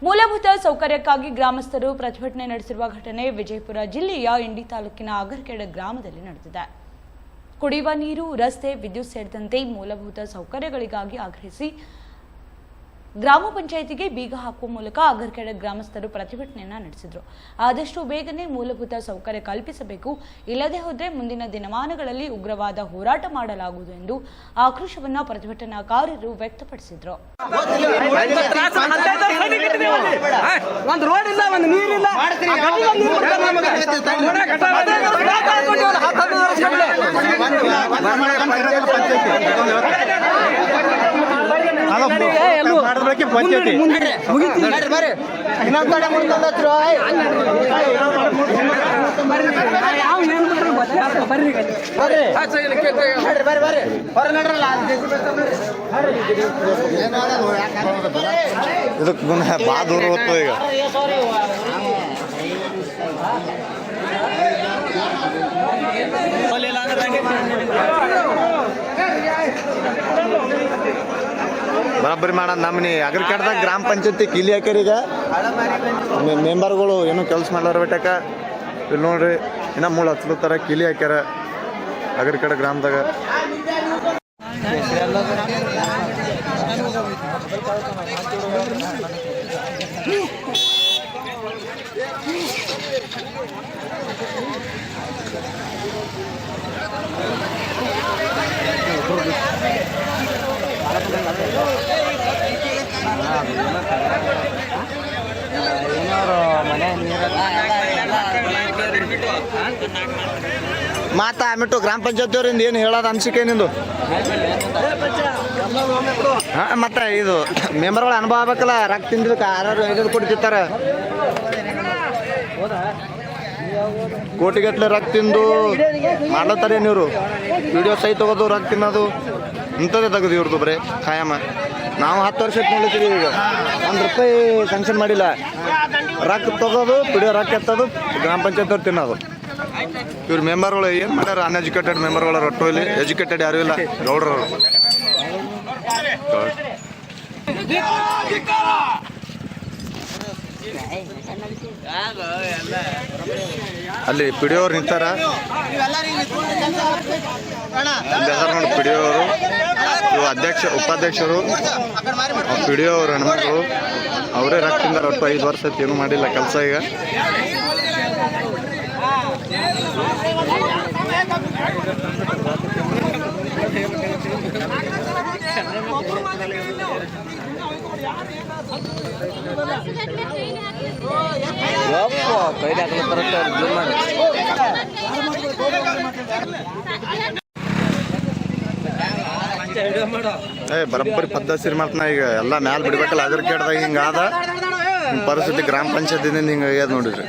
ಮೂಲಭೂತ ಸೌಕರ್ಯಕ್ಕಾಗಿ ಗ್ರಾಮಸ್ಥರು ಪ್ರತಿಭಟನೆ ನಡೆಸಿರುವ ಘಟನೆ ವಿಜಯಪುರ ಜಿಲ್ಲೆಯ ಇಂಡಿ ತಾಲೂಕಿನ ಅಗರ್ಕೆರೆ ಗ್ರಾಮದಲ್ಲಿ ನಡೆದಿದೆ. ಕುಡಿಯುವ ನೀರು, ರಸ್ತೆ, ವಿದ್ಯುತ್ ಸೇರಿದಂತೆ ಮೂಲಭೂತ ಸೌಕರ್ಯಗಳಿಗಾಗಿ ಆಗ್ರಹಿಸಿ ಗ್ರಾಮ ಪಂಚಾಯಿತಿಗೆ ಬೀಗ ಹಾಕುವ ಮೂಲಕ ಅಗರ್ಕೆರೆ ಗ್ರಾಮಸ್ಥರು ಪ್ರತಿಭಟನೆಯನ್ನು ನಡೆಸಿದರು. ಆದಷ್ಟು ಬೇಗನೆ ಮೂಲಭೂತ ಸೌಕರ್ಯ ಕಲ್ಪಿಸಬೇಕು, ಇಲ್ಲದೆ ಹೋದರೆ ಮುಂದಿನ ದಿನಮಾನಗಳಲ್ಲಿ ಉಗ್ರವಾದ ಹೋರಾಟ ಮಾಡಲಾಗುವುದು ಎಂದು ಆಕ್ರೋಶವನ್ನು ಪ್ರತಿಭಟನಾಕಾರರು ವ್ಯಕ್ತಪಡಿಸಿದರು. ಇದಕ್ಕೆ ಭಾಳ ದೂರ ಹೋಗ್ತದೆ ಈಗ. ಬರಬ್ಬರಿ ಮಾಡೋದು ನಮ್ಮನಿ ಅಗ್ರಿಕಲ್ಚರ್ದಾಗ ಗ್ರಾಮ ಪಂಚಾಯತಿ ಕೀಲಿ ಹಾಕ್ಯಾರ. ಈಗ ಮೆಂಬರ್ಗಳು ಏನೂ ಕೆಲಸ ಮಾಡ್ಲಾರ ಬಿಟ್ಟಾಕ ಇಲ್ಲಿ ನೋಡ್ರಿ, ಇನ್ನೂ 3 ಹಚ್ಲತ್ತಾರ, ಕೀಲಿ ಹಾಕ್ಯಾರ ಅಗ್ರಿಕಲ್ಚರ್ ಗ್ರಾಮದಾಗ. ಮಾತಾ ಆಮಿಟ್ಟು ಗ್ರಾಮ ಪಂಚಾಯತಿಯವರಿಂದ ಏನು ಹೇಳೋದು ಅನ್ಸಿಕೆ ನಿಂದು? ಮತ್ತೆ ಇದು ಮೆಂಬರ್ಗಳ ಅನುಭವ ಆಗ್ಬೇಕಲ್ಲ. ರೊಕ್ಕ ತಿಂದಿದ್ದಕ್ಕೆ 600 ಕೋಟಿ ತಿಂತಾರೆ, ಕೋಟಿಗಟ್ಟಲೆ ರೊಕ್ಕ ತಿಂದು ಮಾಡ್ಲತ್ತಾರೆ ನೀವರು. ವಿಡಿಯೋ ಸಹಿತ ತಗೋದು, ರೊಕ್ಕ ತಿನ್ನೋದು ಇಂಥದ್ದೇ ತೆಗೆದು ಇವ್ರದ್ದು ಬರೀ ಖಾಯಮ. ನಾವು 10 ವರ್ಷ ನೋಡಿದ್ದೀವಿ. ಈಗ ₹1 ಸ್ಯಾಂಕ್ಷನ್ ಮಾಡಿಲ್ಲ. ರೊಕ್ಕ ತಗೋದು, ವಿಡಿಯೋ ರೊಕ್ಕ ಎತ್ತೋದು, ಗ್ರಾಮ ಪಂಚಾಯತ್ ಅವ್ರು ತಿನ್ನೋದು. ಇವ್ರ ಮೆಂಬರ್ಗಳು ಏನು ಮಾಡ್ಯಾರ? ಅನ್ಎಜುಕೇಟೆಡ್ ಮೆಂಬರ್ಗಳ ರೊಟ್ಟು ಇಲ್ಲಿ, ಎಜುಕೇಟೆಡ್ ಯಾರು ಇಲ್ಲ, ಗೌಡ್ರವರು. ಅಲ್ಲಿ ಪಿಡಿಯೋರು ನಿಂತಾರ, ನೋಡಿ ಪಿಡಿಯೋರು, ಇವು ಉಪಾಧ್ಯಕ್ಷರು, ಪಿಡಿಯೋರು ಹೆಣ್ಮಕ್ಳು, ಅವರೇ ರೊಕ್ಕ ತಿಂದಾರ. ಒಟ್ಟು 5 ವರ್ಷ ಏನು ಮಾಡಿಲ್ಲ ಕೆಲಸ. ಈಗ ಬರಬ್ಬರಿ ಪದ್ಧತಿ ಮಾಡ್ತಾನ. ಈಗ ಎಲ್ಲ ಮ್ಯಾಲ ಬಿಡ್ಬೇಕಲ್ಲ, ಅದ್ರ ಕೇಳ್ದಾಗ ಹಿಂಗಾದ ಪರಿಸ್ಥಿತಿ ಗ್ರಾಮ ಪಂಚಾಯತಿನಿಂದ ಹಿಂಗ ಆಗ್ಯದ ನೋಡಿದ್ರಿ.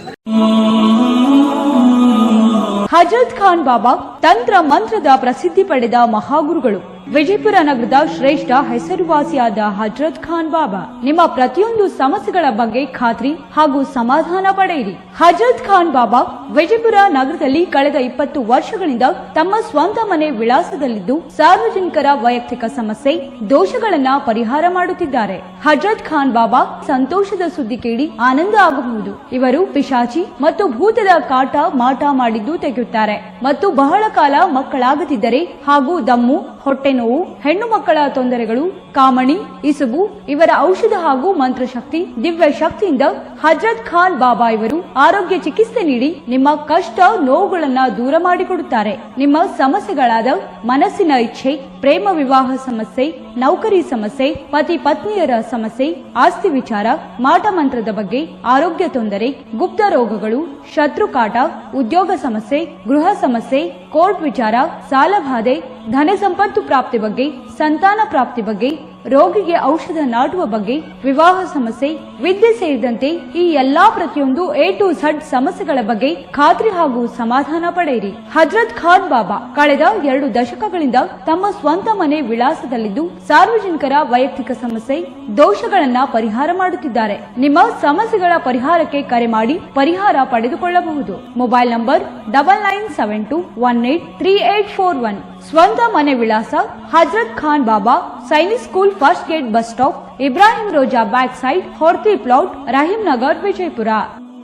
ಹಜರತ್ ಖಾನ್ ಬಾಬಾ ತಂತ್ರ ಮಂತ್ರದ ಪ್ರಸಿದ್ಧಿ ಪಡೆದ ಮಹಾಗುರುಗಳು. ವಿಜಯಪುರ ನಗರದ ಶ್ರೇಷ್ಠ ಹೆಸರುವಾಸಿಯಾದ ಹಜರತ್ ಖಾನ್ ಬಾಬಾ ನಿಮ್ಮ ಪ್ರತಿಯೊಂದು ಸಮಸ್ಯೆಗಳ ಬಗ್ಗೆ ಖಾತ್ರಿ ಹಾಗೂ ಸಮಾಧಾನ ಪಡೆಯಿರಿ. ಹಜರತ್ ಖಾನ್ ಬಾಬಾ ವಿಜಯಪುರ ನಗರದಲ್ಲಿ ಕಳೆದ 20 ವರ್ಷಗಳಿಂದ ತಮ್ಮ ಸ್ವಂತ ಮನೆ ವಿಳಾಸದಲ್ಲಿದ್ದು ಸಾರ್ವಜನಿಕರ ವೈಯಕ್ತಿಕ ಸಮಸ್ಯೆ, ದೋಷಗಳನ್ನ ಪರಿಹಾರ ಮಾಡುತ್ತಿದ್ದಾರೆ. ಹಜರತ್ ಖಾನ್ ಬಾಬಾ ಸಂತೋಷದ ಸುದ್ದಿ ಕೇಳಿ ಆನಂದ ಆಗಬಹುದು. ಇವರು ಪಿಶಾಚಿ ಮತ್ತು ಭೂತದ ಕಾಟ ಮಾಟ ಮಾಡಿದ್ದು ತೆಗೆಯುತ್ತಾರೆ ಮತ್ತು ಬಹಳ ಕಾಲ ಮಕ್ಕಳಾಗದಿದ್ದರೆ ಹಾಗೂ ದಮ್ಮು, ಹೊಟ್ಟೆ ನೋವು, ಹೆಣ್ಣು ಮಕ್ಕಳ ತೊಂದರೆಗಳು, ಕಾಮಣಿ, ಇಸುಬು ಇವರ ಔಷಧ ಹಾಗೂ ಮಂತ್ರಶಕ್ತಿ, ದಿವ್ಯ ಶಕ್ತಿಯಿಂದ ಹಜರತ್ ಖಾನ್ ಬಾಬಾ ಇವರು ಆರೋಗ್ಯ ಚಿಕಿತ್ಸೆ ನೀಡಿ ನಿಮ್ಮ ಕಷ್ಟ ನೋವುಗಳನ್ನ ದೂರ ಮಾಡಿಕೊಡುತ್ತಾರೆ. ನಿಮ್ಮ ಸಮಸ್ಯೆಗಳಾದ ಮನಸ್ಸಿನ ಇಚ್ಛೆ, ಪ್ರೇಮ ವಿವಾಹ ಸಮಸ್ಯೆ, ನೌಕರಿ ಸಮಸ್ಯೆ, ಪತಿ ಪತ್ನಿಯರ ಸಮಸ್ಯೆ, ಆಸ್ತಿ ವಿಚಾರ, ಮಾಟ ಮಂತ್ರದ ಬಗ್ಗೆ, ಆರೋಗ್ಯ ತೊಂದರೆ, ಗುಪ್ತ ರೋಗಗಳು, ಶತ್ರುಕಾಟ, ಉದ್ಯೋಗ ಸಮಸ್ಯೆ, ಗೃಹ ಸಮಸ್ಯೆ, ಕೋರ್ಟ್ ವಿಚಾರ, ಸಾಲಬಾಧೆ, ಧನ ಸಂಪತ್ತು ಪ್ರಾಪ್ತಿ ಬಗ್ಗೆ, ಸಂತಾನ ಪ್ರಾಪ್ತಿ ಬಗ್ಗೆ, ರೋಗಿಗೆ ಔಷಧ ನಾಟುವ ಬಗ್ಗೆ, ವಿವಾಹ ಸಮಸ್ಯೆ, ವಿದ್ಯೆ ಸೇರಿದಂತೆ ಈ ಎಲ್ಲಾ ಪ್ರತಿಯೊಂದು A to Z ಸಮಸ್ಯೆಗಳ ಬಗ್ಗೆ ಖಾತ್ರಿ ಹಾಗೂ ಸಮಾಧಾನ ಪಡೆಯಿರಿ. ಹಜರತ್ ಖಾನ್ ಬಾಬಾ ಕಳೆದ 2 ದಶಕಗಳಿಂದ ತಮ್ಮ ಸ್ವಂತ ಮನೆ ವಿಳಾಸದಲ್ಲಿದ್ದು ಸಾರ್ವಜನಿಕರ ವೈಯಕ್ತಿಕ ಸಮಸ್ಯೆ, ದೋಷಗಳನ್ನ ಪರಿಹಾರ ಮಾಡುತ್ತಿದ್ದಾರೆ. ನಿಮ್ಮ ಸಮಸ್ಯೆಗಳ ಪರಿಹಾರಕ್ಕೆ ಕರೆ ಮಾಡಿ ಪರಿಹಾರ ಪಡೆದುಕೊಳ್ಳಬಹುದು. Mobile number 9972183841. ಸ್ವಂತ ಮನೆ ವಿಳಾಸ Hazrat Khan Baba Sainik school first gate bus stop, Ibrahim Roja back side Horti plot Rahim Nagar Vijayapura.